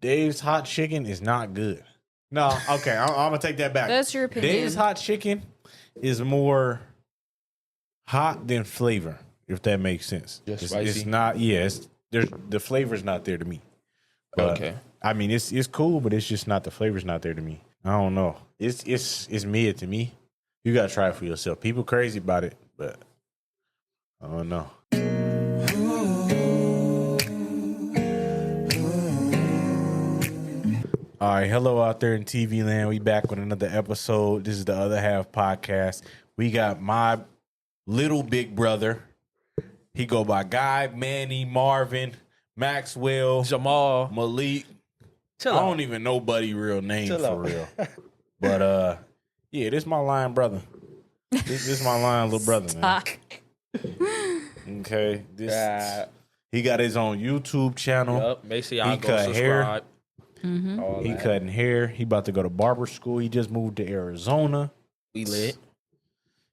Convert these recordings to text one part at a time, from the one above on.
Dave's hot chicken is not good. No, okay, I'm gonna take that back. That's your opinion. Dave's hot chicken is more hot than flavor, if that makes sense. Just it's not. Yeah, there's the flavor's not there to me. But, Okay. I mean, it's cool, but it's just not the flavor's not there to me. I don't know. It's mid to me. You gotta try it for yourself. People crazy about it, but I don't know. All right, hello out there in TV land. We back with another episode. This is the Other Half podcast. We got my little big brother. He go by Guy, Manny, Marvin, Maxwell, Jamal, Malik. I don't even know Buddy real name for real. But yeah, this my lying brother. This my lying little brother, man. Okay. He got his own YouTube channel. Yep. Make sure y'all He go cut subscribe. hair. Mm-hmm. He cutting hair. He about to go to barber school. He just moved to Arizona. We lit.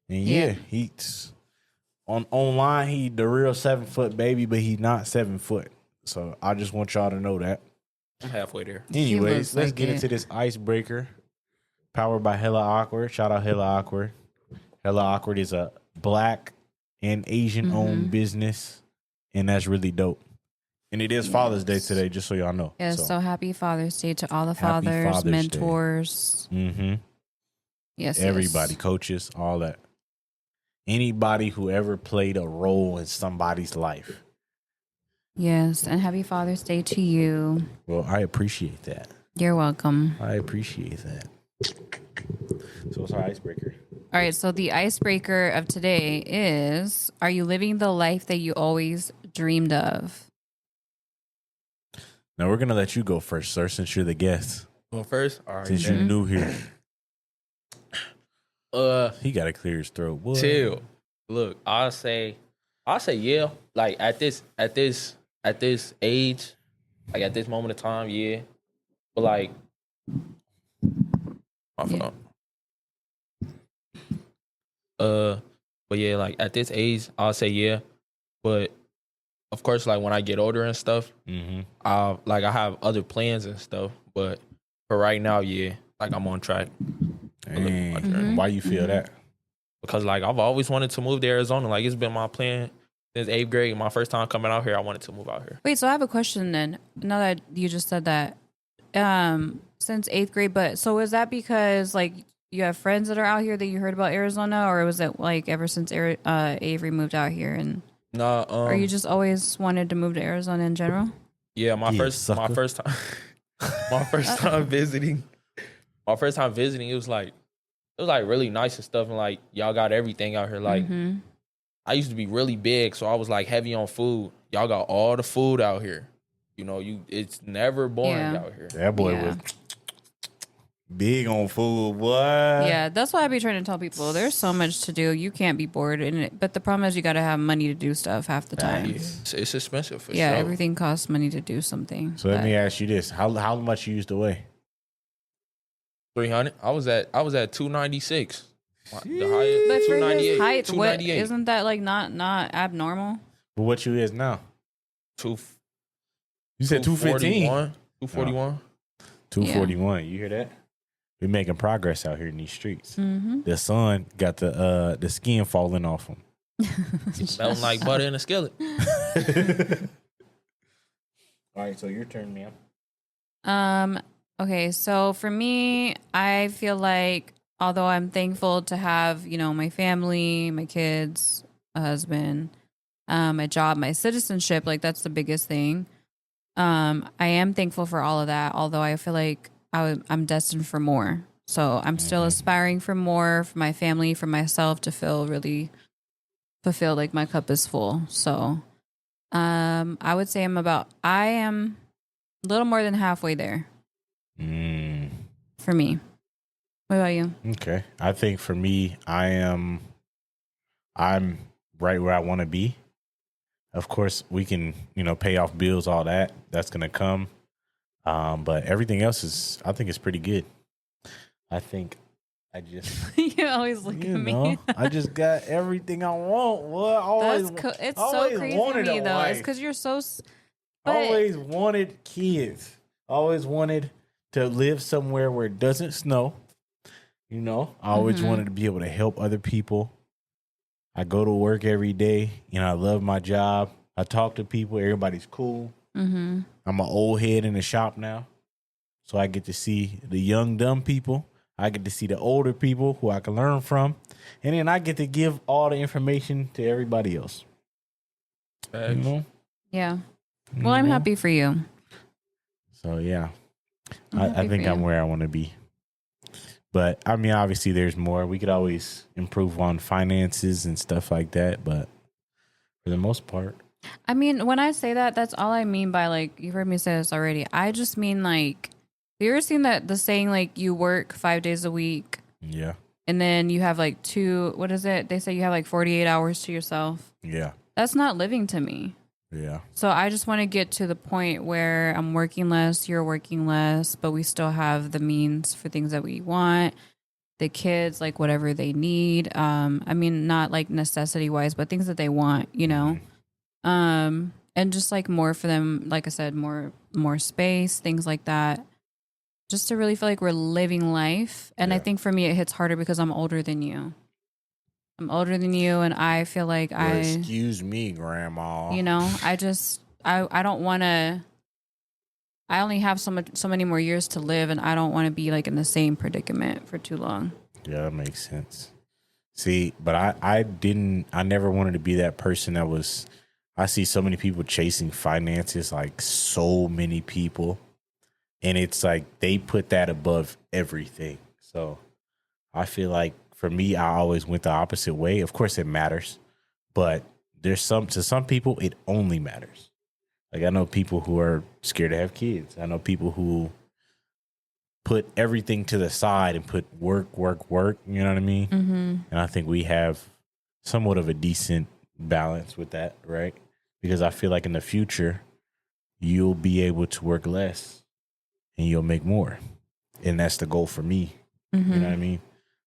And yeah, he's online. He the real 7 foot baby, but he's not 7 foot. So I just want y'all to know that. I'm halfway there. Anyways, let's like get into this icebreaker. Powered by Hella Awkward. Shout out Hella Awkward. Hella Awkward is a Black and Asian owned business, and that's really dope. And it is Father's Day today, just so y'all know. Yeah, so happy Father's Day to all the Happy fathers, Father's Day. mentors. Mm-hmm. Yes, Everybody, coaches, all that. Anybody who ever played a role in somebody's life. Yes, and happy Father's Day to you. Well, I appreciate that. You're welcome. I appreciate that. So what's our icebreaker? All right, so the icebreaker of today is, are you living the life that you always dreamed of? Now, we're going to let you go first, sir, since you're the guest. Well, first, all right. Since you're new here. He got to clear his throat. What? Chill. Look, I'll say yeah. Like at this age, like at this moment of time, yeah. But like, my fault. But yeah, like at this age, I'll say yeah. But of course, like when I get older and stuff, I have other plans and stuff. But for right now, yeah, like I'm on track. Why you feel that? Because like I've always wanted to move to Arizona. Like it's been my plan since 8th grade. My first time coming out here, I wanted to move out here. Wait, so I have a question then. Now that you just said that, since 8th grade, but so is that because like you have friends that are out here that you heard about Arizona, or was it like ever since Avery moved out here, and or you just always wanted to move to Arizona in general? Yeah, my first time visiting. My first time visiting, it was like really nice and stuff, and like y'all got everything out here. Like I used to be really big, so I was like heavy on food. Y'all got all the food out here. You know, it's never boring out here. That boy was big on food, boy. Yeah, that's why I be trying to tell people there's so much to do. You can't be bored, but the problem is you got to have money to do stuff half the time. Yeah. It's expensive for sure. Yeah, everything costs money to do something. So let me ask you this: how much you used to weigh? 300. I was at 296. The highest, But for 298. his height, 298. isn't that like not abnormal? But what you is now? You said 215. 241. 241. You hear that? We're making progress out here in these streets. The sun got the skin falling off him. Smelling like butter in a skillet. All right, so your turn, ma'am. Okay, so for me, I feel like although I'm thankful to have, my family, my kids, a husband, my job, my citizenship, like that's the biggest thing. I am thankful for all of that, although I feel like I'm destined for more. So I'm still aspiring for more for my family, for myself to feel really fulfilled, like my cup is full. So I would say I am a little more than halfway there. For me. What about you? Okay. I think for me, I'm right where I want to be. Of course, we can, pay off bills, all that. That's going to come. But everything else I think it's pretty good. I think I just... You always look at me. I just got everything I want. What? It's so crazy to me, though. It's because you're so... Always wanted kids. always wanted to live somewhere where it doesn't snow. You know, I always wanted to be able to help other people. I go to work every day. You know, I love my job. I talk to people. Everybody's cool. I'm an old head in the shop now. So I get to see the young, dumb people. I get to see the older people who I can learn from. And then I get to give all the information to everybody else. You know? Yeah. Well, I'm happy for you. So, yeah. I think I'm where I want to be. But, I mean, obviously there's more. We could always improve on finances and stuff like that. But for the most part. I mean, when I say that, that's all I mean by, like, you've heard me say this already. I just mean, like, have you ever seen the saying, like, you work 5 days a week? Yeah. And then you have, like, what is it? They say you have, like, 48 hours to yourself. Yeah. That's not living to me. Yeah. So I just want to get to the point where I'm working less, you're working less, but we still have the means for things that we want. The kids, like, whatever they need. I mean, not, like, necessity-wise, but things that they want, you know? And just, like, more for them, like I said, more space, things like that. Just to really feel like we're living life. And I think for me, it hits harder because I'm older than you. I'm older than you, and I feel like excuse me, Grandma. You know, I don't want to. I only have so many more years to live, and I don't want to be like in the same predicament for too long. Yeah, that makes sense. See, but I never wanted to be that person that was. I see so many people chasing finances, like so many people, and it's like they put that above everything. So I feel like for me, I always went the opposite way. Of course, it matters, but to some people, it only matters. Like I know people who are scared to have kids. I know people who put everything to the side and put work. You know what I mean? And I think we have somewhat of a decent balance with that, right? Because I feel like in the future, you'll be able to work less and you'll make more. And that's the goal for me. You know what I mean?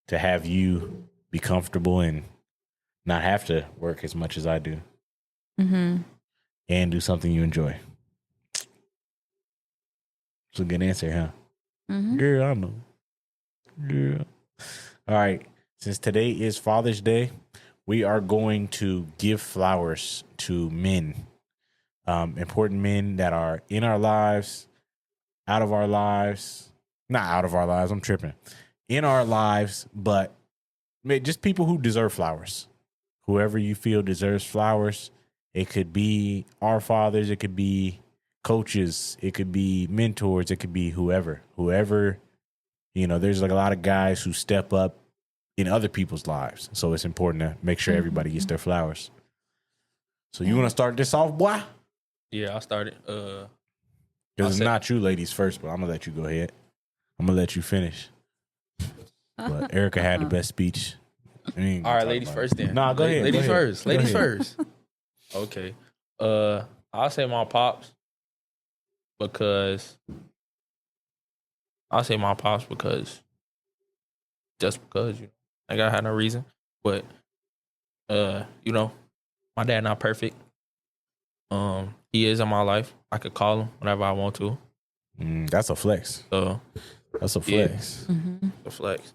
To have you be comfortable and not have to work as much as I do. And do something you enjoy. It's a good answer, huh? Girl, I know. Girl. All right. Since today is Father's Day, we are going to give flowers to men. Important men that are in our lives, out of our lives. Not out of our lives, I'm tripping. In our lives, but just people who deserve flowers. Whoever you feel deserves flowers. It could be our fathers. It could be coaches. It could be mentors. It could be whoever. You know, there's like a lot of guys who step up in other people's lives. So it's important to make sure everybody gets their flowers. So you want to start this off, boy? Yeah, I'll start it. Because it's not you ladies first, but I'm going to let you go ahead. I'm going to let you finish. But Erika had the best speech. All right, ladies first then. Nah, go ahead. Ladies first. Ladies ahead. first. Okay. I'll say my pops because just because, you know, like I had no reason. But you know, my dad not perfect. He is in my life. I could call him whenever I want to. That's a flex. So that's a flex. Yeah, a flex.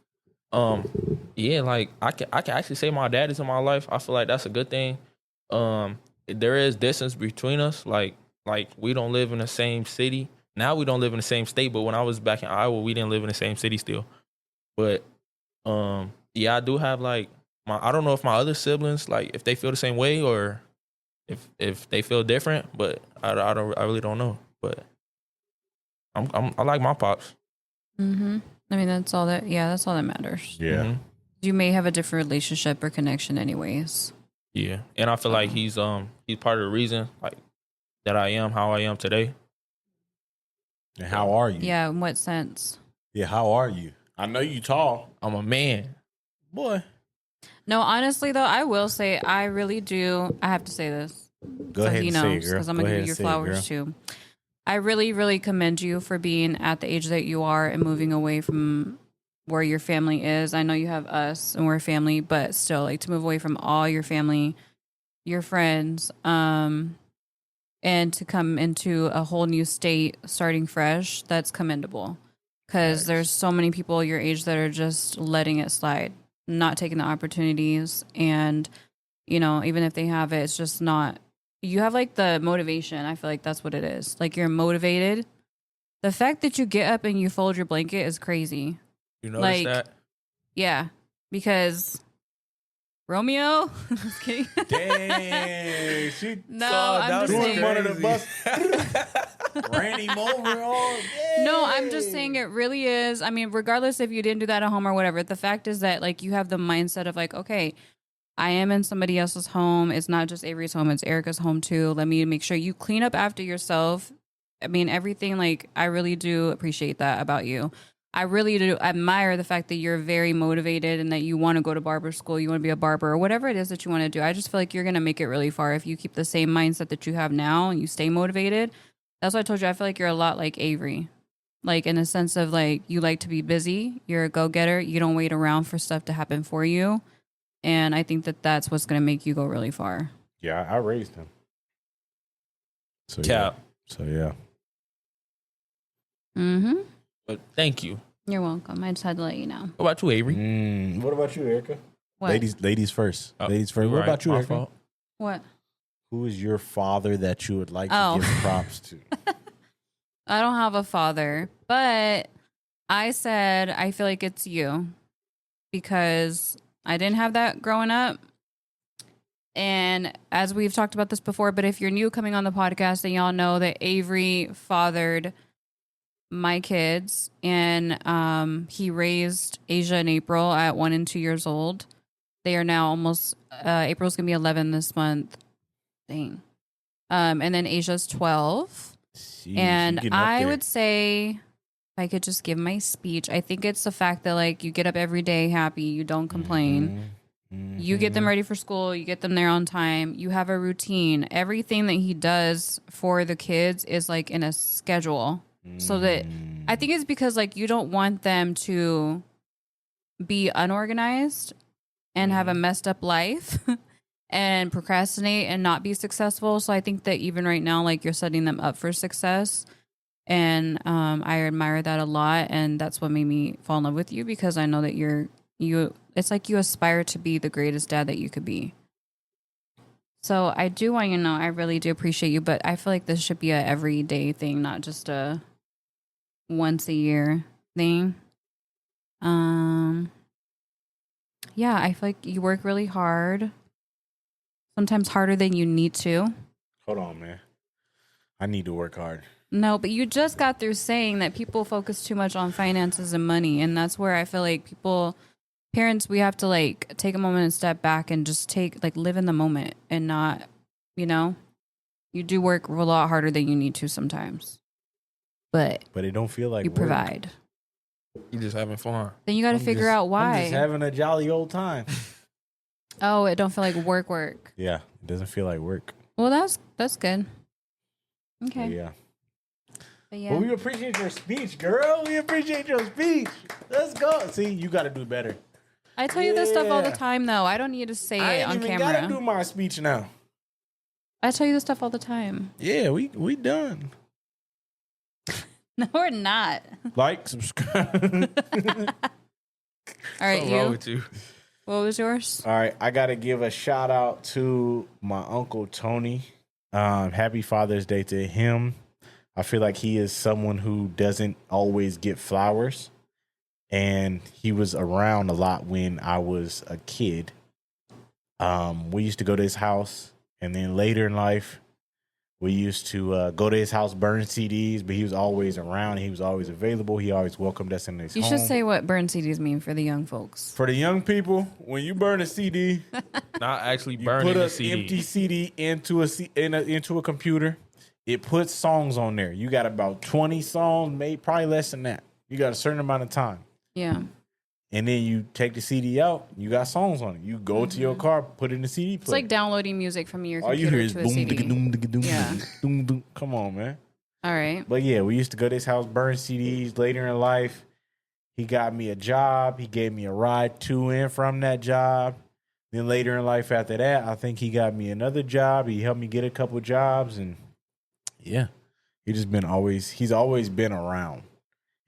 Yeah, like I can actually say my dad is in my life. I feel like that's a good thing. There is distance between us. Like we don't live in the same city. Now we don't live in the same state, but when I was back in Iowa, we didn't live in the same city still. But yeah, I do have like I don't know if my other siblings, like if they feel the same way or if they feel different, but I really don't know. But I like my pops. I mean, that's all that matters. Yeah. You may have a different relationship or connection anyways. Yeah. And I feel like he's part of the reason like that I am how I am today. And how are you? Yeah, in what sense? Yeah, how are you? I know you tall. I'm a man. Boy. No, honestly though, I will say I really do. I have to say this. Go ahead and say it, girl. Because I'm going to give you your flowers too. I really, really commend you for being at the age that you are and moving away from where your family is. I know you have us and we're a family, but still, like to move away from all your family, your friends. and to come into a whole new state starting fresh, that's commendable. Because there's so many people your age that are just letting it slide, not taking the opportunities. And, you know, even if they have it, it's just not, you have like the motivation. I feel like that's what it is. Like you're motivated. The fact that you get up and you fold your blanket is crazy. You notice that? Yeah, because Romeo. Just kidding. Dang, she I'm just saying. One of the bus. Ran him over. No, I'm just saying it really is. I mean, regardless if you didn't do that at home or whatever, the fact is that like you have the mindset of like, okay, I am in somebody else's home. It's not just Avery's home; it's Erika's home too. Let me make sure you clean up after yourself. I mean, everything. Like, I really do appreciate that about you. I really do admire the fact that you're very motivated and that you want to go to barber school, you want to be a barber or whatever it is that you want to do. I just feel like you're going to make it really far if you keep the same mindset that you have now and you stay motivated. That's why I told you I feel like you're a lot like Avery. Like in a sense of like you like to be busy, you're a go-getter, you don't wait around for stuff to happen for you. And I think that that's what's going to make you go really far. Yeah, I raised him. So Cap. Yeah. So yeah. Mm-hmm. But thank you. You're welcome. I just had to let you know. What about you, Avery? What about you, Erika? What? Ladies first. Oh, Ladies first. What right. about you, My Erika? fault. What? Who is your father that you would like to give props to? I don't have a father, but I said I feel like it's you because I didn't have that growing up. And as we've talked about this before, but if you're new coming on the podcast, then y'all know that Avery fathered my kids, and he raised Asia and April at 1 and 2 years old. They are now almost April's gonna be 11 this month. Dang. And then Asia's 12. Jeez, and I would say, if I could just give my speech, I think it's the fact that like you get up every day happy, you don't complain. You get them ready for school, you get them there on time, you have a routine. Everything that he does for the kids is like in a schedule. So that I think it's because like you don't want them to be unorganized and have a messed up life and procrastinate and not be successful. So I think that even right now, like you're setting them up for success. And I admire that a lot. And that's what made me fall in love with you, because I know that you it's like you aspire to be the greatest dad that you could be. So I do want you to know, I really do appreciate you, but I feel like this should be a everyday thing, not just a once a year thing. Yeah, I feel like you work really hard. Sometimes harder than you need to. Hold on, man. I need to work hard. No, but you just got through saying that people focus too much on finances and money, and that's where I feel like parents, we have to like take a moment and step back and just live in the moment and not, you do work a lot harder than you need to sometimes. But it don't feel like you work. provide. You just having fun. Then you got to figure out why. I'm just having a jolly old time. Oh, it don't feel like work. Yeah, it doesn't feel like work. Well, that's good. Okay. But yeah. Well, we appreciate your speech, girl. We appreciate your speech. Let's go. See, you got to do better. I tell you this stuff all the time, though. I don't need to say it on camera. I got to do my speech now. I tell you this stuff all the time. Yeah, we done. No, we're not. Like, subscribe. All right, What's wrong with you? What was yours? All right, I got to give a shout out to my Uncle Tony. Happy Father's Day to him. I feel like he is someone who doesn't always get flowers. And he was around a lot when I was a kid. We used to go to his house. And then later in life, we used to go to his house, burn CDs. But he was always around. He was always available. He always welcomed us in his home. You should say what burn CDs mean for the young folks. For the young people, when you burn a CD, not actually you burning put the an CD. empty CD into a computer. It puts songs on there. You got about 20 songs, maybe probably less than that. You got a certain amount of time. Yeah. And then you take the CD out. You got songs on it. You go to your car, put it in the CD player. It's like downloading music from your computer all you hear is to a boom, CD. doom, doom, Yeah. doom, doom. Come on, man. All right. But yeah, we used to go to his house, burn CDs. Later in life, he got me a job. He gave me a ride to and from that job. Then later in life after that, I think he got me another job. He helped me get a couple jobs. And Yeah. He's always been around.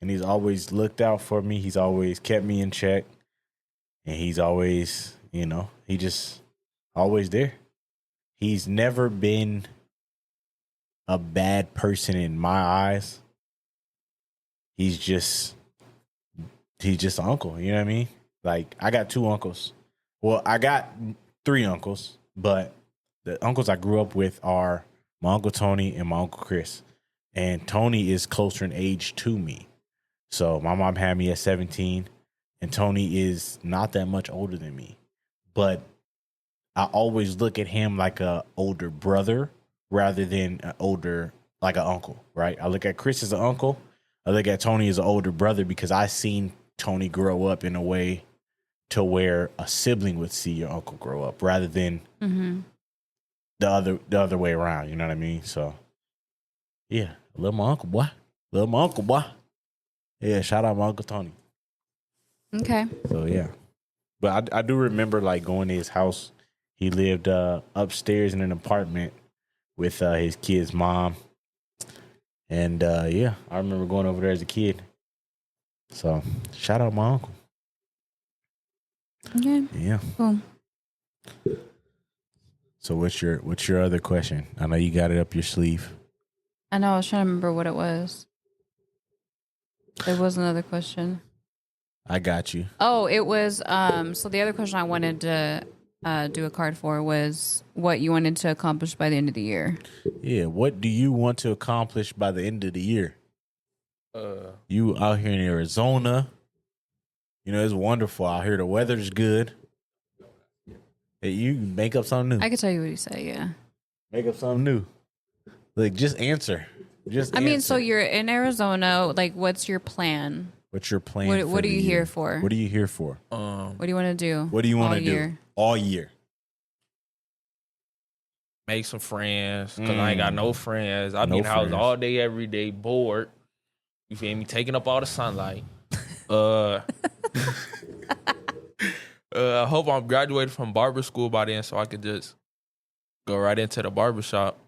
And he's always looked out for me. He's always kept me in check. And he's always, he just always there. He's never been a bad person in my eyes. He's just an uncle, you know what I mean? Like, I got 2 uncles. Well, I got 3 uncles, but the uncles I grew up with are my Uncle Tony and my Uncle Chris. And Tony is closer in age to me. So my mom had me at 17, and Tony is not that much older than me. But I always look at him like a older brother rather than like an uncle, right? I look at Chris as an uncle. I look at Tony as an older brother because I seen Tony grow up in a way to where a sibling would see your uncle grow up rather than the other way around. You know what I mean? So, yeah, love my uncle, boy. Love my uncle, boy. Yeah, shout out my Uncle Tony. Okay. So, yeah. But I do remember, like, going to his house. He lived upstairs in an apartment with his kid's mom. And, yeah, I remember going over there as a kid. So, shout out my uncle. Okay. Yeah. Cool. So, what's your other question? I know you got it up your sleeve. I know. I was trying to remember what it was. There was another question. I got you. Oh, it was. So the other question I wanted to do a card for was what you wanted to accomplish by the end of the year. Yeah. What do you want to accomplish by the end of the year? You out here in Arizona. It's wonderful out here. The weather's good. Hey, you make up something new. I could tell you what you say. Yeah. Make up something new. Like, just answer. I mean, so you're in Arizona. Like, what's your plan? What's your plan? What are you here for? What are you here for? What do you want to do? What do you want to do all year? Make some friends, because I ain't got no friends. I be in the house all day, every day, bored. You feel me? Taking up all the sunlight. I hope I'm graduated from barber school by then so I could just go right into the barber shop.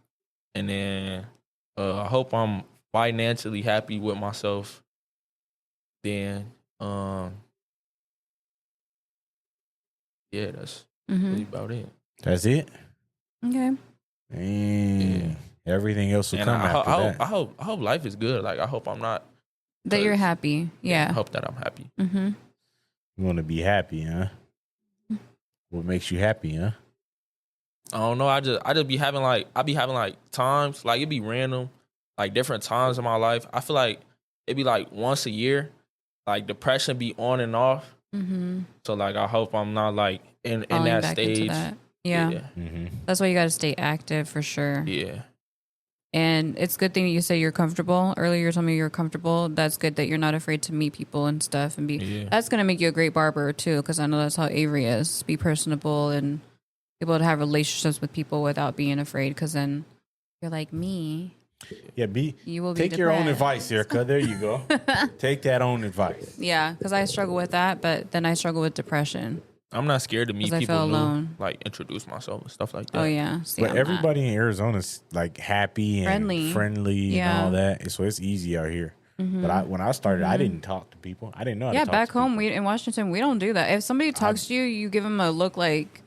And then I hope I'm financially happy with myself. Then, yeah, that's really about it. That's it? Okay. Yeah. Everything else will come after that. I hope life is good. Like, I hope I'm not... That you're happy. Yeah. I hope that I'm happy. Mm-hmm. You want to be happy, huh? What makes you happy, huh? I don't know. I just be having times, like, it be random, like different times in my life. I feel like it be like once a year, like depression be on and off. Mm-hmm. So like, I hope I'm not like in that stage. That. Yeah. Mm-hmm. That's why you got to stay active for sure. Yeah. And it's a good thing that you say you're comfortable. Earlier you told me you're comfortable. That's good that you're not afraid to meet people and stuff and be. Yeah. That's gonna make you a great barber too, because I know that's how Avery is. Be personable and able to have relationships with people without being afraid. Because then you're like me. Yeah, you will take your own advice, Erika. There you go. Take that own advice. Yeah, because I struggle with that, but then I struggle with depression. I'm not scared to meet people new, like introduce myself and stuff like that. Oh yeah, but everybody in Arizona is like happy and friendly and all that, so it's easy out here. Mm-hmm. But when I started, I didn't talk to people. I didn't know how to talk back to home, people. In Washington, we don't do that. If somebody talks to you, you give them a look like,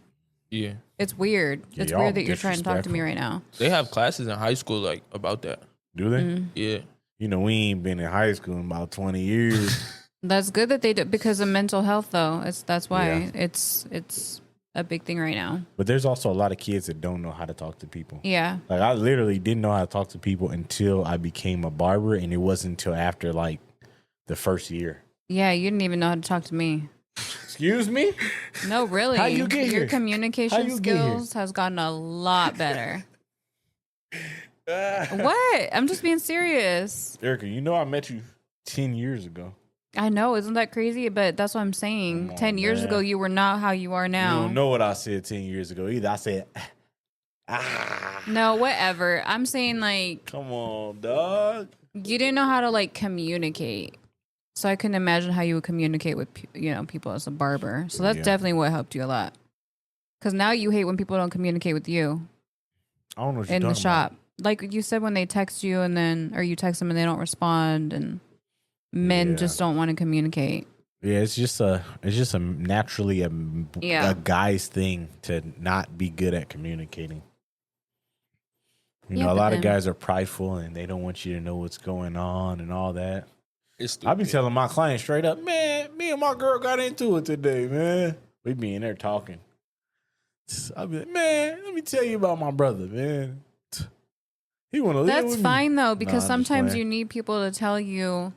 yeah, it's weird. Yeah, it's weird that you're trying to talk to me right now. They have classes in high school like about that. Do they? Mm-hmm. Yeah. We ain't been in high school in about 20 years. That's good that they do, because of mental health, though. That's why it's a big thing right now. But there's also a lot of kids that don't know how to talk to people. Yeah. Like, I literally didn't know how to talk to people until I became a barber, and it wasn't until after, like, the first year. Yeah, you didn't even know how to talk to me. Excuse me? No, really. How you get here? Your communication skills has gotten a lot better. What? I'm just being serious. Erika, I met you 10 years ago. I know. Isn't that crazy? But that's what I'm saying. 10 years ago, you were not how you are now. You don't know what I said 10 years ago either. I said, No, whatever. I'm saying, like... Come on, dog. You didn't know how to, like, communicate. So I couldn't imagine how you would communicate with, people as a barber. So that's definitely what helped you a lot. Because now you hate when people don't communicate with you. I don't know what you're in the shop. About. like you said, when they text you or you text them and they don't respond, and men just don't want to communicate. Yeah, it's just a naturally a guy's thing to not be good at communicating. You know, a lot of guys are prideful and they don't want you to know what's going on and all that. I be telling my clients straight up, man, me and my girl got into it today, man. We be in there talking. I be like, man, let me tell you about my brother, man. He want to live with me. That's fine though, because sometimes you need people to tell you.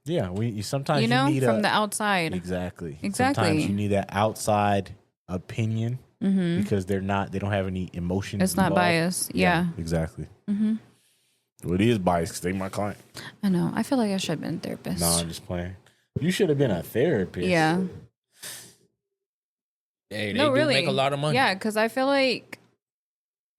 Yeah, sometimes you need from the outside. Exactly. Sometimes you need that outside opinion because they don't have any emotions. It's not biased. Yeah. Exactly. Well, it is biased because they're my client. I know. I feel like I should have been a therapist. No, I'm just playing. You should have been a therapist. Yeah. Hey, they do make a lot of money. Yeah, because I feel like,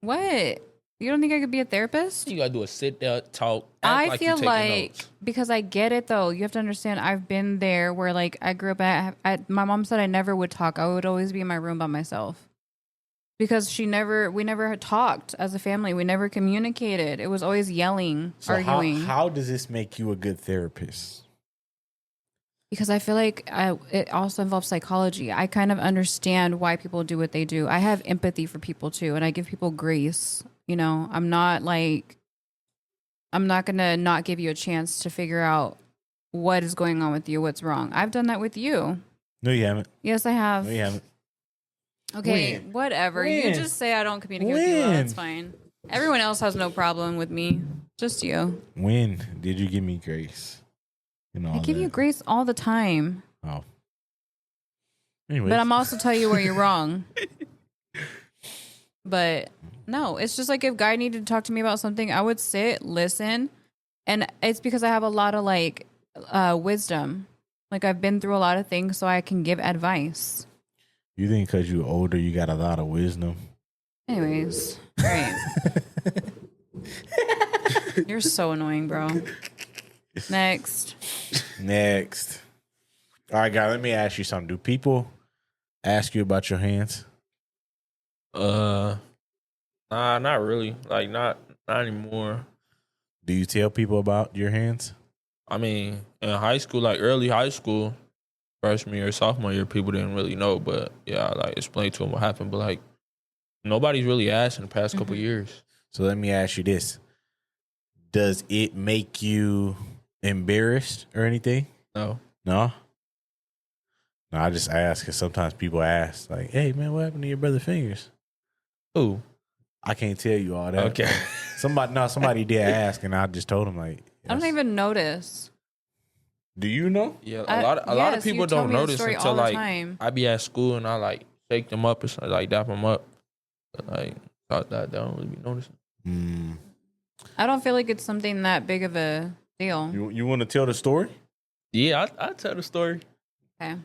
what? You don't think I could be a therapist? You gotta do a sit down talk. I feel like because I get it though. You have to understand. I've been there where like I grew up at. My mom said I never would talk. I would always be in my room by myself because we never had talked as a family. We never communicated. It was always yelling, arguing. How does this make you a good therapist? Because I feel like it also involves psychology. I kind of understand why people do what they do. I have empathy for people too, and I give people grace. You know, I'm not going to not give you a chance to figure out what is going on with you, what's wrong. I've done that with you. No, you haven't. Yes, I have. No, you haven't. Okay, whatever. You just say I don't communicate with you. Well, that's fine. Everyone else has no problem with me. Just you. When did you give me grace? I give you grace all the time. Oh. Anyways. But I'm also telling you where you're wrong. But no, it's just like if Guy needed to talk to me about something, I would sit, listen. And it's because I have a lot of wisdom. Like I've been through a lot of things so I can give advice. You think because you're older, you got a lot of wisdom? Anyways, right. You're so annoying, bro. Next. All right, guy, let me ask you something. Do people ask you about your hands? Nah, not really. Like, not anymore. Do you tell people about your hands? I mean, in high school, like early high school, freshman year, sophomore year, people didn't really know. But yeah, I like explained to them what happened. But like, nobody's really asked in the past couple years. So let me ask you this: does it make you embarrassed or anything? No. No, I just ask because sometimes people ask, like, "Hey, man, what happened to your brother fingers?" Who? I can't tell you all that. Okay. Somebody did ask, and I just told them, like, yes. I don't even notice. Do you know? Yeah, a lot of people don't notice until like I be at school and I like shake them up or something, like dap them up. But like thought that they don't really be noticing. I don't feel like it's something that big of a deal. You want to tell the story? Yeah, I tell the story. Okay.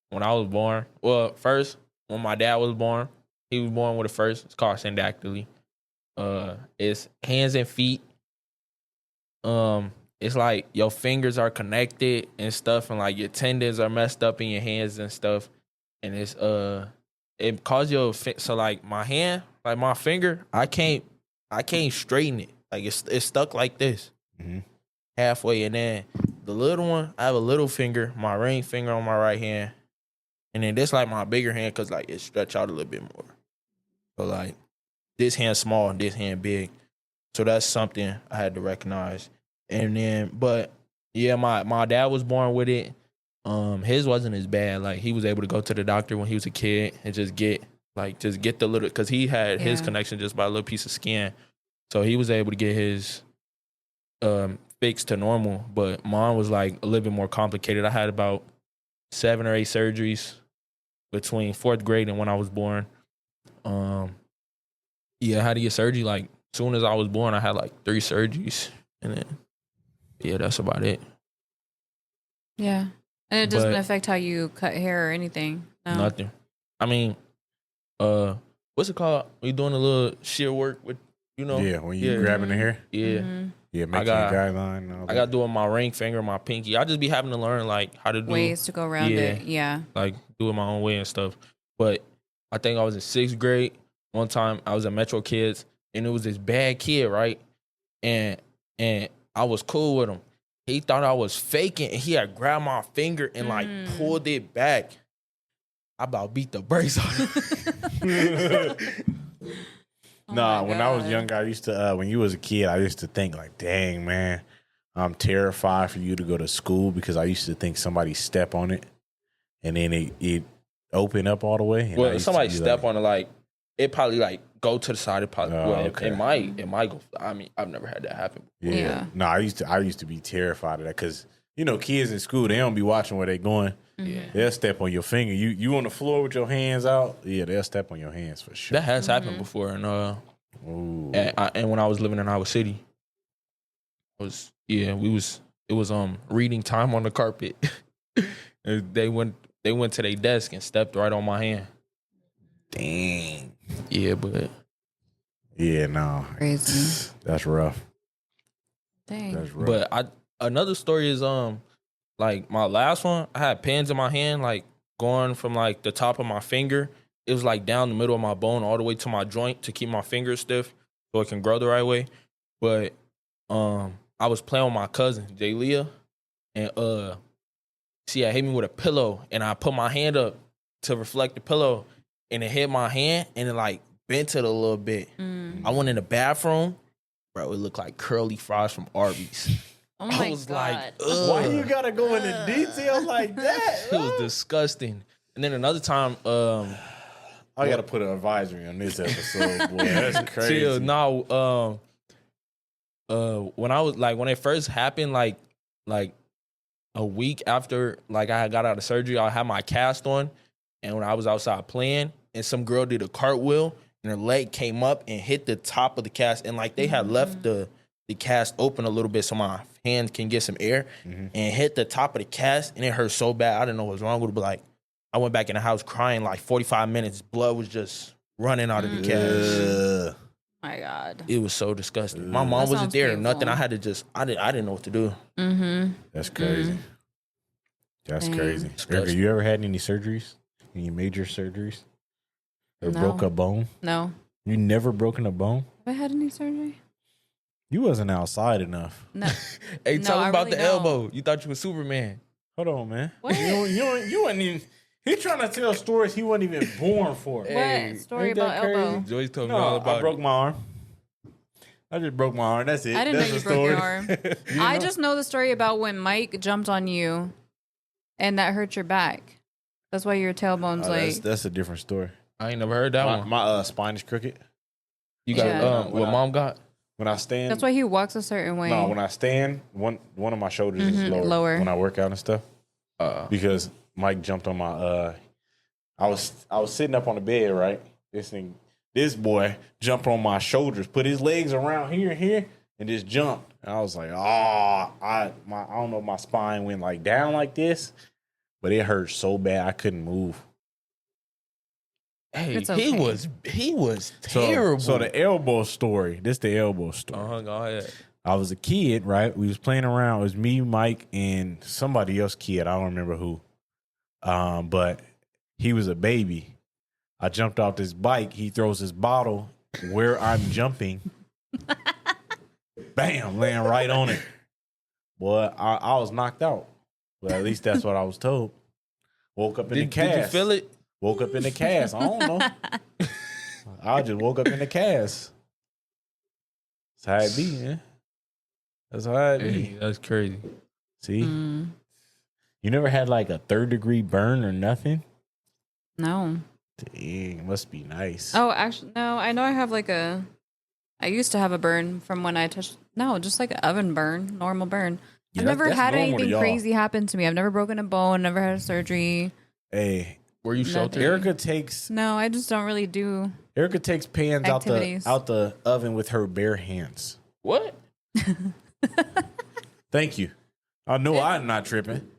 When I was born, well, first when my dad was born, he was born with a first. It's called syndactyly. It's hands and feet. It's like your fingers are connected and stuff, and like your tendons are messed up in your hands and stuff. And it's it causes your so like my hand, like my finger, I can't straighten it. Like it's stuck like this, halfway, and then the little one, I have a little finger, my ring finger on my right hand, and then this like my bigger hand because like it stretch out a little bit more. So like this hand small and this hand big. So that's something I had to recognize. And then, but yeah, my dad was born with it. His wasn't as bad. Like he was able to go to the doctor when he was a kid and just get the little, because he had his connection just by a little piece of skin. So he was able to get his fixed to normal. But mine was like a little bit more complicated. I had about 7 or 8 surgeries between 4th grade and when I was born. Yeah, I had to get surgery like as soon as I was born. I had like 3 surgeries, and then yeah, that's about it. Yeah, and it doesn't affect how you cut hair or anything. No. Nothing. I mean, what's it called? We doing a little shear work with, you know? Yeah, when you grabbing the hair. Yeah, yeah, making a guideline. I got to do it with my ring finger, my pinky. I just be having to learn like how to do ways to go around it. Yeah, like do it my own way and stuff. But I think I was in 6th grade. One time I was at Metro Kids and it was this bad kid, right? And I was cool with him. He thought I was faking, and he had grabbed my finger and like pulled it back. I about beat the brakes on him. Nah, when I was younger, I used to, when you was a kid, I used to think like, dang, man, I'm terrified for you to go to school because I used to think somebody step on it and then it open up all the way. Well, if somebody step on it, like, it probably like go to the side. It probably, it might go. I mean, I've never had that happen. Yeah. No, I used to be terrified of that because, you know, kids in school, they don't be watching where they going. Yeah. They'll step on your finger. You on the floor with your hands out. Yeah, they'll step on your hands for sure. That has happened before. And and when I was living in Iowa City, it was reading time on the carpet. They went to their desk and stepped right on my hand. Dang. Yeah, but no. Crazy. That's rough. Dang. That's rough. But another story is like my last one, I had pins in my hand, like going from like the top of my finger. It was like down the middle of my bone all the way to my joint to keep my fingers stiff so it can grow the right way. But I was playing with my cousin, Jaylia, and she had hit me with a pillow, and I put my hand up to reflect the pillow, and it hit my hand, and it like bent it a little bit. I went in the bathroom, bro, it looked like curly fries from Arby's. Oh my I was God. like, ugh. Why you gotta go into detail like that? It was disgusting. And then another time, I gotta put an advisory on this episode, boy. That's crazy. chill. No, when I was like, when it first happened, like a week after, like I got out of surgery, I had my cast on, and when I was outside playing, and some girl did a cartwheel, and her leg came up and hit the top of the cast, and like they had left the cast open a little bit so my hand can get some air, and hit the top of the cast, and it hurt so bad. I didn't know what was wrong with it, but like I went back in the house crying like 45 minutes. Blood was just running out of the cast. My God. It was so disgusting. My mom wasn't there or nothing. I had to just, I didn't know what to do. That's crazy. That's crazy. Erika, you ever had any surgeries? Any major surgeries? Or broke a bone? No. You never broken a bone? Have I had any surgery? You wasn't outside enough. No. Hey, tell him about really the elbow. You thought you was Superman. Hold on, man. What? You wasn't even. He trying to tell stories he wasn't even born for. What story ain't that about crazy? elbow? Joyce told me all about I broke my arm. I just broke my arm. That's it. I didn't That's know you the broke your story. arm. I just know the story about when Mike jumped on you and that hurt your back. That's why your tailbone's like... That's a different story. I ain't never heard that one. My spine is crooked. You got what mom got? When I stand... That's why he walks a certain way. No, when I stand, one of my shoulders is lower when I work out and stuff. Because Mike jumped on my... I was sitting up on the bed, right? This boy jumped on my shoulders, put his legs around here, and just jumped. And I was like, I don't know, my spine went like down like this, but it hurt so bad I couldn't move. Hey, It's okay. he was terrible. So the elbow story. This the elbow story. Go ahead. I was a kid, right? We was playing around. It was me, Mike, and somebody else kid. I don't remember who. But he was a baby. I jumped off this bike. He throws his bottle where I'm jumping. Bam, laying right on it. Boy, I was knocked out. But at least that's what I was told. Woke up in the cast. Did you feel it? Woke up in the cast. I don't know. I just woke up in the cast. That's how it be, man. That's how it be. Hey, that's crazy. See? You never had like a 3rd-degree burn or nothing? No. Dang, must be nice. Oh, actually, no. I know I have like I used to have a burn from when I touched... No, just like an oven burn, normal burn. Yeah, I've never had normal anything crazy happen to me. I've never broken a bone, never had a surgery. Hey. Were you sheltered? Erika takes... No, I just don't really do... Erika takes pans out activities. out the oven with her bare hands. What? Thank you. I know I'm not tripping.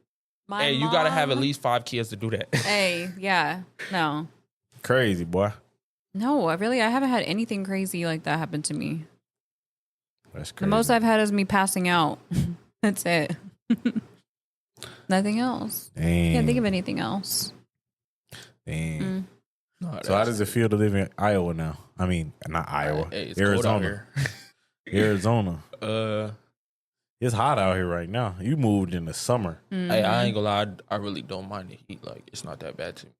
Hey, you got to have at least 5 kids to do that. Hey, yeah. No. Crazy, boy. No, I haven't had anything crazy like that happen to me. That's crazy. The most I've had is me passing out. That's it. Nothing else. Dang. Can't think of anything else. Dang. No, So how does it feel to live in Iowa now? I mean, not Iowa, Hey, it's cold out Arizona. here. Arizona. Uh, It's hot out here right now. You moved in the summer. Hey, I ain't gonna lie. I really don't mind the heat. Like, it's not that bad to me.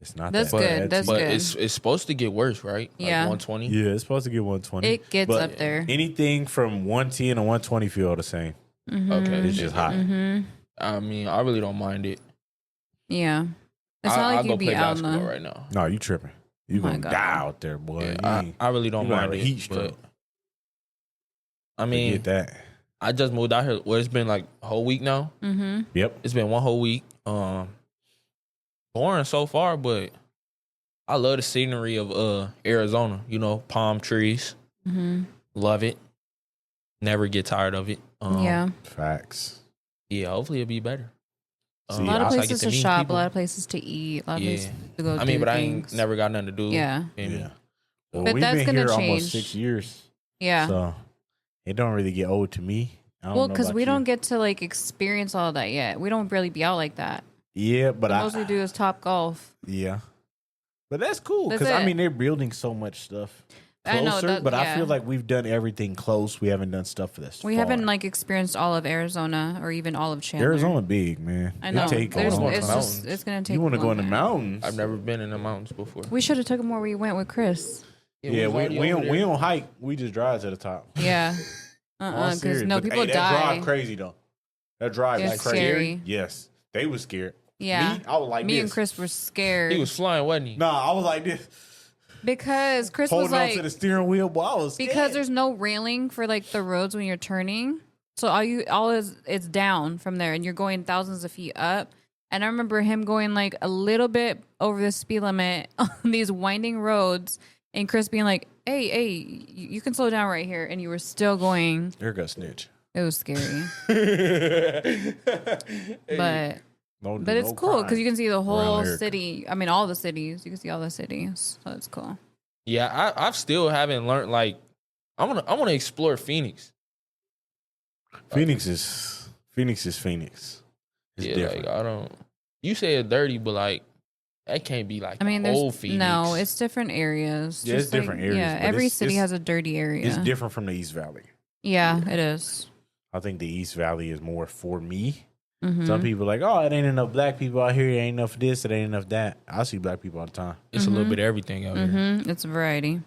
It's not That's that good. bad. That's But good. it's supposed to get worse, right? Like Yeah. 120. Yeah, it's supposed to get 120. It gets But up there. Anything from 110 to 120 feel the same. Okay. It's just hot. I mean, I really don't mind it. Yeah. It's not like I'll go you'd be play out in basketball the... right now. No, you tripping. You Oh my gonna God. die out there, boy. Yeah, You ain't- I really don't you gonna mind have a it. heat stroke. But, I mean, Forget that. I just moved out here. Well, it's been like a whole week now. Yep. It's been one whole week. Boring so far, but I love the scenery of Arizona. You know, palm trees. Love it. Never get tired of it. Yeah. Facts. Yeah, hopefully it'll be better. See, A lot of once I get places to meet shop, people. a lot of places to eat, a lot of Yeah. places to go I mean, do but I things. ain't never got nothing to do. Yeah. Feel me? Yeah. Well, But we've that's been gonna here change. almost 6 years. Yeah. So it don't really get old to me. I don't Well, know because about we you. don't get to like experience all that yet. We don't really be out like that. Yeah, but Most we do is Top Golf. Yeah. But that's cool That's because I it. mean they're building so much stuff I know closer. that- but I yeah. feel like we've done everything close. We haven't done stuff for this. We far. haven't like experienced all of Arizona or even all of Chandler. Arizona big, man. I know. It take a There's, long it's time. just it's gonna take. You want to a go long in the time. mountains? I've never been in the mountains before. We should have took him where we went with Chris. Yeah, was we already we over don't we there. don't hike. We just drive to the top. Yeah. All Because serious. no But, people hey, that die. drive crazy though. That drive It's is crazy. scary. Yes, they was scared. Yeah. Me, I was like Me this. and Chris were scared He was flying, wasn't he? Nah, I was like this, because Chris holding was on like to the steering wheel. Boy, I was because scared. there's no railing for like the roads when you're turning. So it's down from there and you're going thousands of feet up. And I remember him going like a little bit over the speed limit on these winding roads and Chris being like, hey, you can slow down right here. And you were still going. Erika snitch. It was scary. But No, but it's no cool because crime. you can see the whole Erika. city. I mean, all the cities. You can see all the cities. So it's cool. Yeah, I still haven't learned. Like, I want to explore Phoenix. Phoenix is Phoenix. It's Yeah, different. like I don't. You say it's dirty, but like that can't be like I mean, the there's whole Phoenix. no, it's different areas. Yeah, it's Just like- different areas, Yeah, but every it's- city it's- has a dirty area. It's different from the East Valley. Yeah, it is. I think the East Valley is more for me. Mhm. Some people are like, oh, it ain't enough black people out here. It ain't enough of this. It ain't enough of that. I see black people all the time. It's a little bit of everything out here. Mhm. It's a variety.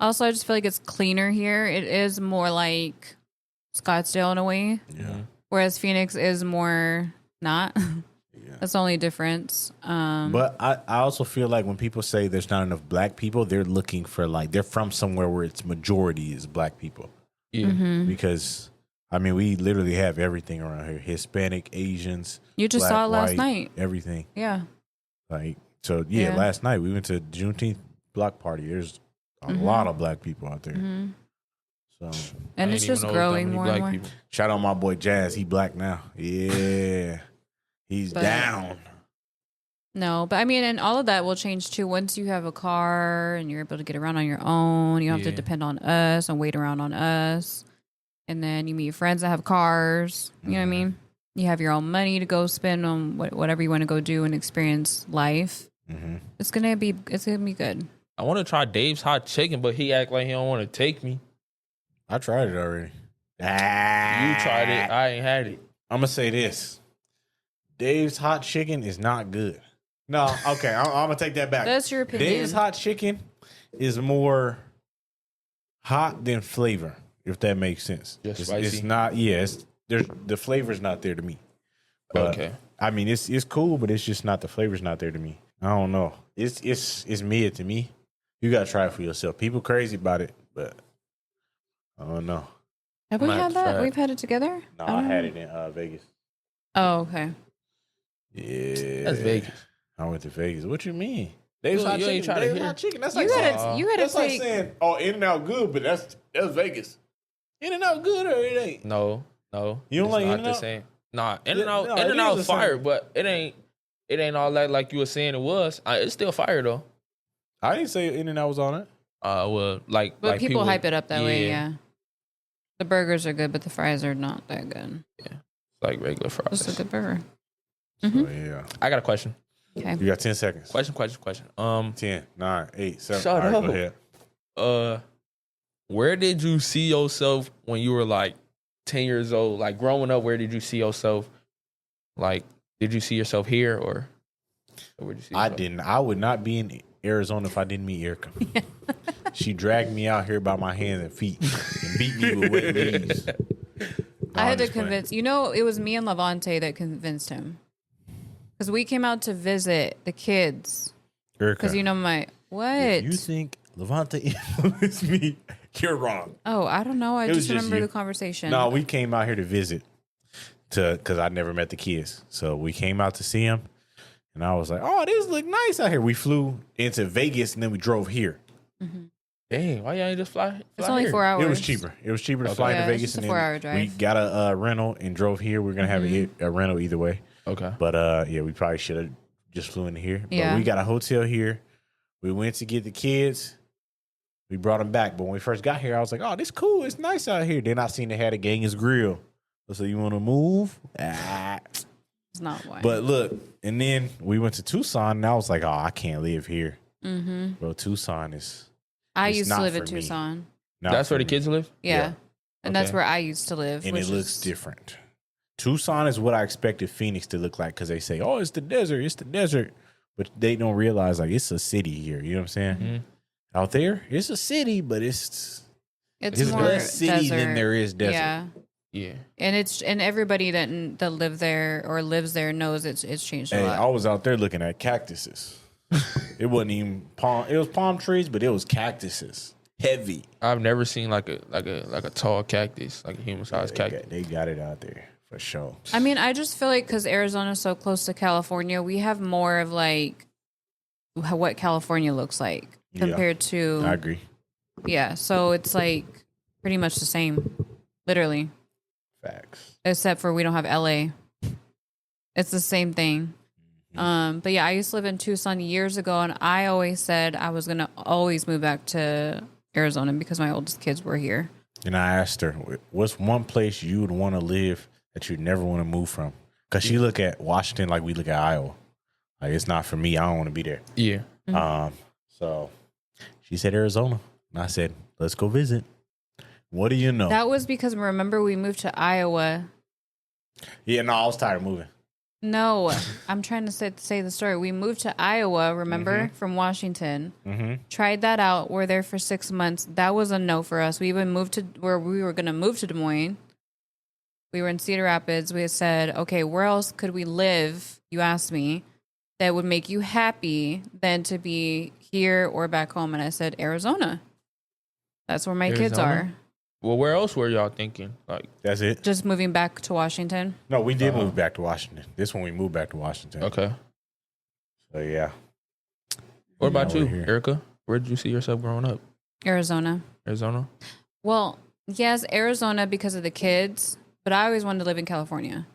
Also, I just feel like it's cleaner here. It is more like Scottsdale in a way, Yeah. whereas Phoenix is more not. Yeah. That's the only difference. But I also feel like when people say there's not enough black people, they're looking for like, they're from somewhere where its majority is black people. Yeah, Mm-hmm. Because, I mean, we literally have everything around here. Hispanic, Asians. You just black, saw it last white, night. Everything. Yeah. Like, so yeah, Yeah. last night we went to Juneteenth block party. There's a lot of black people out there. Mhm. So And I it's didn't even just know there was that growing many more black and more. people. shout out my boy Jazz. He black now. Yeah. He's But- down. No, but I mean, and all of that will change too once you have a car and you're able to get around on your own. You don't have to Yeah. depend on us and wait around on us. And then you meet friends that have cars. You know what I mean? You have your own money to go spend on whatever you want to go do and experience life. Mm-hmm. It's gonna be good. I want to try Dave's hot chicken, but he act like he don't want to take me. I tried it already. You tried it, I ain't had it. I'm gonna say this: Dave's hot chicken is not good. No, okay, I'm gonna take that back. That's your opinion. Dave's hot chicken is more hot than flavor, if that makes sense. Just it's spicy? not. Yeah, there's the flavor's not there to me. But, Okay. I mean, it's cool, but it's just not the flavor's not there to me. I don't know. It's mid to me. You gotta try it for yourself. People crazy about it, but I don't know. Have we might have had to that? try it. We've had it together? No, don't I know. had it in Vegas. Oh, okay. Yeah, That's Vegas. I went to Vegas. What you mean? Dave's You hot ain't chicken. trying to Dave's hear. hot chicken. That's You like gotta saying, you gotta that's like take saying, oh, In-N-Out good, but that's Vegas. In-N-Out good or it ain't? No. You don't it's like not In-N-Out? the same. Nah, no, In-N-Out, it is In-N-Out the fire, same. but it ain't all that like you were saying it was. It's still fire though. I didn't say In-N-Out was on it. Well, like, But like people hype it up that way, yeah. The burgers are good, but the fries are not that good. like regular fries. Just a good burger. So, yeah. I got a question. Okay. You got 10 seconds. Question. 10, 9, 8, 7. Shut All right, up. go ahead. Where did you see yourself when you were like 10 years old? Like growing up, where did you see yourself? Like, did you see yourself here or where did you see yourself? I didn't. I would not be in Arizona if I didn't meet Erika. She dragged me out here by my hands and feet and beat me with wet leaves. I had to convince, it was me and Levante that convinced him. Because we came out to visit the kids. Erika, Because what? if you think Levante influenced me, you're wrong. Oh, I don't know. I It was just just remember you. the conversation. No, we came out here to visit because I never met the kids. So we came out to see them. And I was like, oh, this look nice out here. We flew into Vegas and then we drove here. Mm-hmm. Dang, why y'all ain't just fly It's only here? 4 hours. It was cheaper. It was cheaper to fly Yeah, into it's Vegas. just And a then 4-hour drive. we got a rental and drove here. We're going to have a rental either way. Okay. But we probably should have just flew into here. But Yeah. we got a hotel here. We went to get the kids. We brought them back. But when we first got here, I was like, oh, this cool. It's nice out here. Then I seen they had a Genghis grill. So you want to move? It's not why. But look, and then we went to Tucson, and I was like, oh, I can't live here. Mm-hmm. Bro, Tucson is... I it's used to not live in for me. Tucson. not That's for where the me. kids live? Yeah. And that's Okay. where I used to live. And which it looks is- different. Tucson is what I expected Phoenix to look like because they say, oh, it's the desert. But they don't realize, like, it's a city here. You know what I'm saying? Mm-hmm. Out there, it's a city, but it's It's more less city desert. than there is desert. Yeah. Yeah. And everybody that live there or lives there knows it's changed a Hey, lot. I was out there looking at cactuses. It wasn't even palm. It was palm trees, but it was cactuses. Heavy. I've never seen like a tall cactus, like a human sized cactus. They got it out there for sure. I mean, I just feel like because Arizona's so close to California, we have more of like what California looks like compared to I agree. Yeah, so it's like pretty much the same, literally, Facts. except for we don't have LA. It's the same thing. But yeah, I used to live in Tucson years ago, and I always said I was gonna always move back to Arizona because my oldest kids were here. And I asked her, what's one place you would want to live that you'd never want to move from? Because she look at Washington like we look at Iowa. Like, it's not for me. I don't want to be there. Yeah. So she said Arizona. And I said, let's go visit. What do you know? That was because remember we moved to Iowa. Yeah, no, I was tired of moving. No, I'm trying to say the story. We moved to Iowa, remember, from Washington. Mm-hmm. Tried that out. We're there for 6 months. That was a no for us. We even moved to where we were going to move to Des Moines. We were in Cedar Rapids. We said, okay, where else could we live? You asked me that would make you happy than to be here or back home. And I said, Arizona. That's where my kids Arizona? are. Well, where else were y'all thinking? Like, That's it. Just moving back to Washington. No, we did move back to Washington. This one we moved back to Washington. okay. So yeah. What about Yeah, you, we're here. Erica? Where did you see yourself growing up? Arizona. Arizona? Well, yes, Arizona because of the kids, but I always wanted to live in California.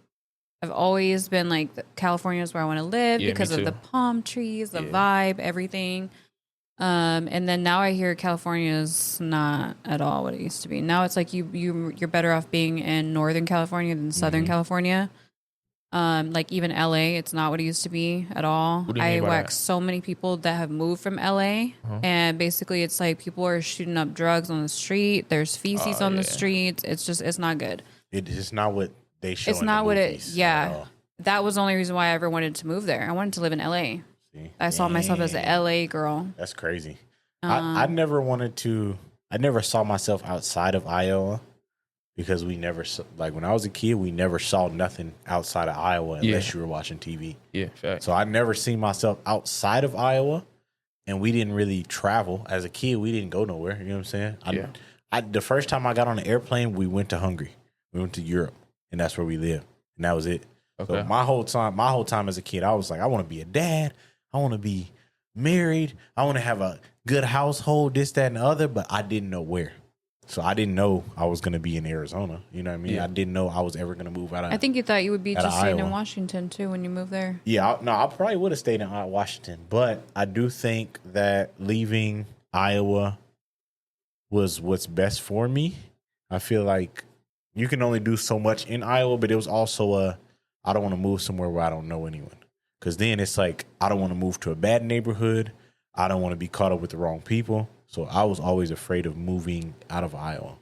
I've always been like, California is where I want to live Yeah, me because of too. the palm trees, the Yeah. vibe, everything. And then now I hear California is not at all what it used to be. Now it's like you're better off being in Northern California than Southern California. Like even LA, it's not what it used to be at all. What do you I mean by whack that? so many people that have moved from LA, and basically it's like people are shooting up drugs on the street. There's feces on the streets. It's not good. It's not what they show. It's in the not what it. movies at Yeah, all. that was the only reason why I ever wanted to move there. I wanted to live in LA. See? I saw myself as an Dang. LA girl. That's crazy. I never wanted to. I never saw myself outside of Iowa because we never like when I was a kid. We never saw nothing outside of Iowa unless you were watching TV. Yeah, fact. So I never seen myself outside of Iowa, and we didn't really travel as a kid. We didn't go nowhere. You know what I'm saying? Yeah. The first time I got on an airplane, we went to Hungary. We went to Europe, and that's where we lived, and that was it. Okay. So my whole time as a kid, I was like, I want to be a dad. I want to be married. I want to have a good household, this, that, and the other, but I didn't know where. So I didn't know I was going to be in Arizona. You know what I mean? Yeah. I didn't know I was ever going to move out of I think you thought you would be Out of just staying in Iowa. Washington too when you moved there. Yeah, I probably would have stayed in Washington, but I do think that leaving Iowa was what's best for me. I feel like you can only do so much in Iowa, but it was also I don't want to move somewhere where I don't know anyone. Because then it's like, I don't want to move to a bad neighborhood. I don't want to be caught up with the wrong people. So I was always afraid of moving out of Iowa.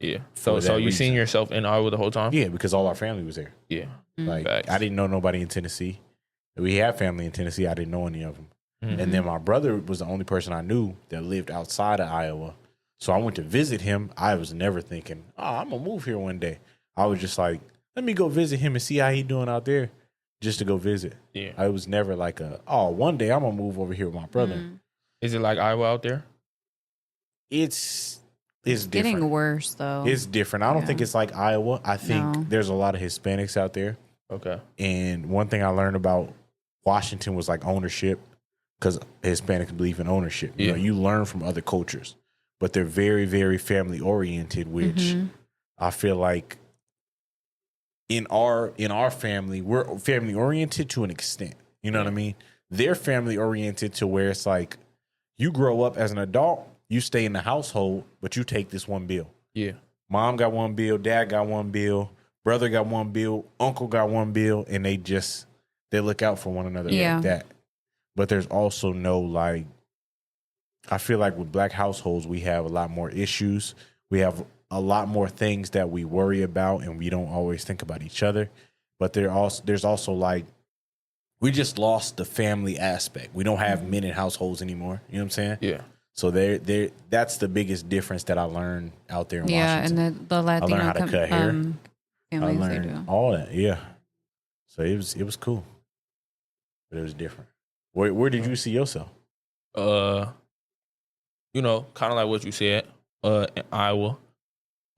Yeah. So you seen yourself in Iowa the whole time? Yeah, because all our family was there. Yeah. Like, Facts. I didn't know nobody in Tennessee. We had family in Tennessee. I didn't know any of them. Mm-hmm. And then my brother was the only person I knew that lived outside of Iowa. So I went to visit him. I was never thinking, I'm going to move here one day. I was just like, let me go visit him and see how he doing out there, just to go visit. Yeah. I was never like one day I'm going to move over here with my brother. Mm-hmm. Is it like Iowa out there? It's different. Getting worse, though. It's different. I don't think it's like Iowa. I think there's a lot of Hispanics out there. Okay. And one thing I learned about Washington was like ownership, because Hispanics believe in ownership. You know, you learn from other cultures, but they're very, very family oriented, which I feel like in our family, we're family oriented to an extent. You know what I mean? They're family oriented to where it's like, you grow up as an adult, you stay in the household, but you take this one bill. Yeah. Mom got one bill, dad got one bill, brother got one bill, uncle got one bill, and they look out for one another like that. But there's also no, like, I feel like with black households, we have a lot more issues. We have a lot more things that we worry about, and we don't always think about each other. But there's also like, we just lost the family aspect. We don't have men in households anymore. You know what I'm saying? Yeah. So that's the biggest difference that I learned out there in Washington. Yeah, and the Latino I learned how to cut hair. I families, they learned do. all that. Yeah. So it was cool, but it was different. Where did you see yourself? You know, kind of like what you said. In Iowa,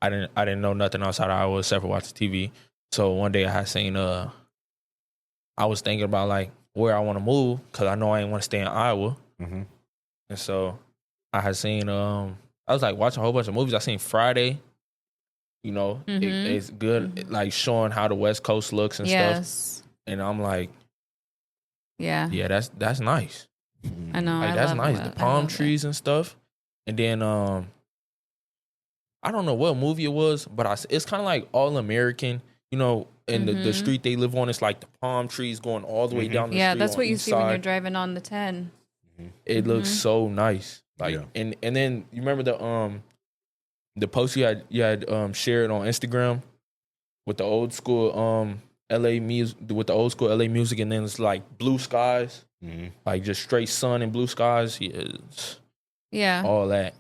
I didn't know nothing outside of Iowa except for watching TV. So one day I had seen I was thinking about like where I want to move, because I know I ain't want to stay in Iowa. Mm-hmm. And so I had seen I was like watching a whole bunch of movies. I seen Friday. You know, it's good, like showing how the West Coast looks and stuff. And I'm like, yeah, that's nice. I know, like that's nice. The palm trees and stuff. And then I don't know what movie it was, but it's kind of like All American. You know, and the street they live on, it's like the palm trees going all the way down the street. Yeah, that's what you see when you're side. driving on the 10. It looks so nice. Like, and then you remember the post you had shared on Instagram with the old school LA music, with the old school LA music, and then it's like blue skies, like just straight sun and blue skies. Yeah, all that.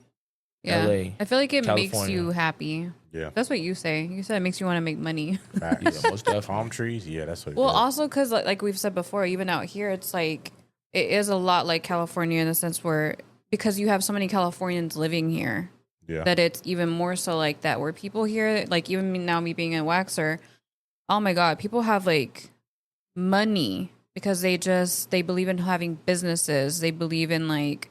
Yeah, LA, I feel like it California. makes you happy. Yeah, that's what you say. You said it makes you want to make money. Facts. Yeah, most definitely. Palm trees. Yeah, that's what. Well, also because like we've said before, even out here, it's like it is a lot like California in the sense where, because you have so many Californians living here, that it's even more so like that. Where people here, like even me being a waxer, oh my god, people have like money because they believe in having businesses. They believe in like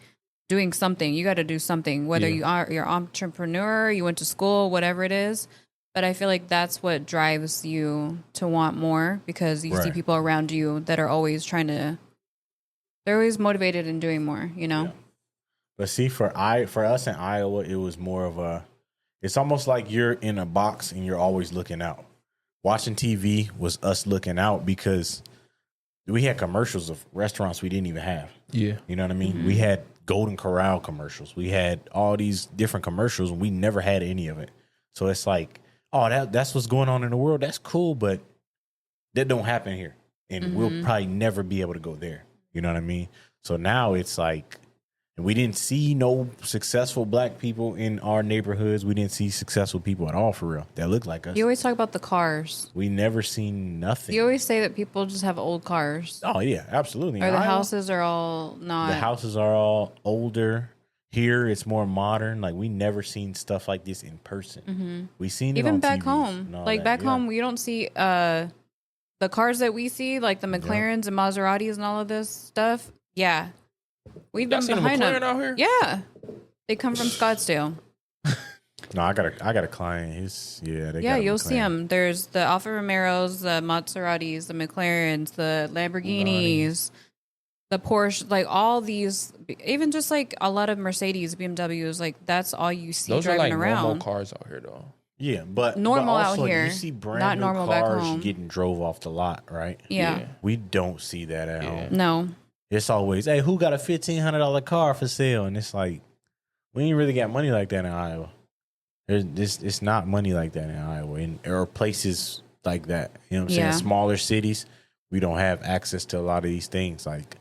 doing something. You got to do something, whether you're an entrepreneur, you went to school, whatever it is. But I feel like that's what drives you to want more, because you see people around you that are always they're always motivated in doing more, you know? Yeah. But see, for us in Iowa, it was more of it's almost like you're in a box and you're always looking out. Watching TV was us looking out, because we had commercials of restaurants we didn't even have. Yeah. You know what I mean? Mm-hmm. We had Golden Corral commercials. We had all these different commercials, and we never had any of it. So it's like, oh, that's what's going on in the world. That's cool, but that don't happen here. And we'll probably never be able to go there. You know what I mean? So now it's like, we didn't see no successful black people in our neighborhoods. We didn't see successful people at all, for real, that look like us. You always talk about the cars. We never seen nothing. You always say that people just have old cars. Oh, yeah, absolutely. Or the houses are all not. The houses are all older. Here, it's more modern. Like, we never seen stuff like this in person. Mm-hmm. We seen it even on back TVs home. Like, back home, we don't see the cars that we see, like the McLarens and Maseratis and all of this stuff. Yeah. We've been behind them out here. Yeah, they come from Scottsdale. No, I got a client. You'll see them. There's the Alfa Romeos, the Maseratis, the McLarens, the Lamborghinis, the Porsche, like all these, even just like a lot of Mercedes, BMWs. Like that's all you see Those driving are like around. normal cars out here, though. Yeah, but normal but also, out here. You see brand Not new normal back cars home. getting drove off the lot, right? Yeah. We don't see that at home. No. It's always, hey, who got a $1,500 car for sale? And it's like, we ain't really got money like that in Iowa. It's not money like that in Iowa, or places like that. You know what I'm saying? Smaller cities, we don't have access to a lot of these things. Like,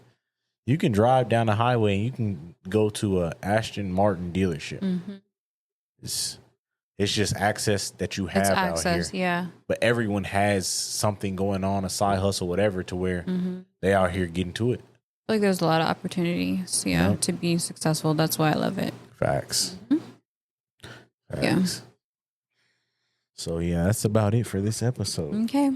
you can drive down the highway and you can go to a Aston Martin dealership. Mm-hmm. It's just access that you have out here. Yeah. But everyone has something going on, a side hustle, whatever, to where they out here getting to it. Like there's a lot of opportunities, to be successful. That's why I love it. Facts. Facts. Yeah. So that's about it for this episode. Okay.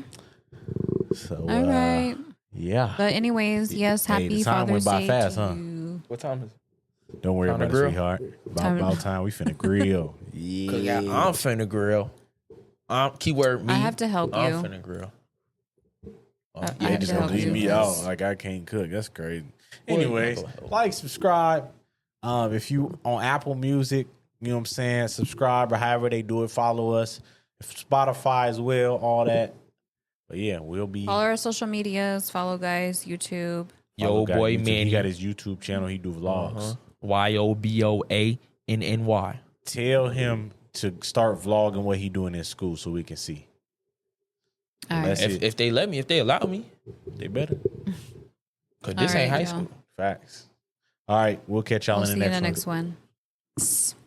So all right. Yeah. But anyways, yes, happy the time Father's went by Day fast, to huh? you. What time is it? Don't worry Time to about it, grill? sweetheart. About time we finna grill. Yeah. I'm finna grill. Keyword me. I have to help I'm you. finna grill. I They have just to gonna help leave you me with out this. like I can't cook. That's crazy. Well, Anyways, you know, like, subscribe. If you on Apple Music, you know what I'm saying, subscribe or however they do it. Follow us. If Spotify as well, all that. But yeah, we'll be. Follow our social medias. Follow guys, YouTube. Yo, guy boy, YouTube. Manny. He got his YouTube channel. He do vlogs. YOBOANNY. Tell him to start vlogging what he doing in school so we can see. All right. That's it. If they let me, if they allow me, They better. because this All ain't right, high y'all. school. Facts. All right, we'll catch y'all We'll in see the you in next the one. next one.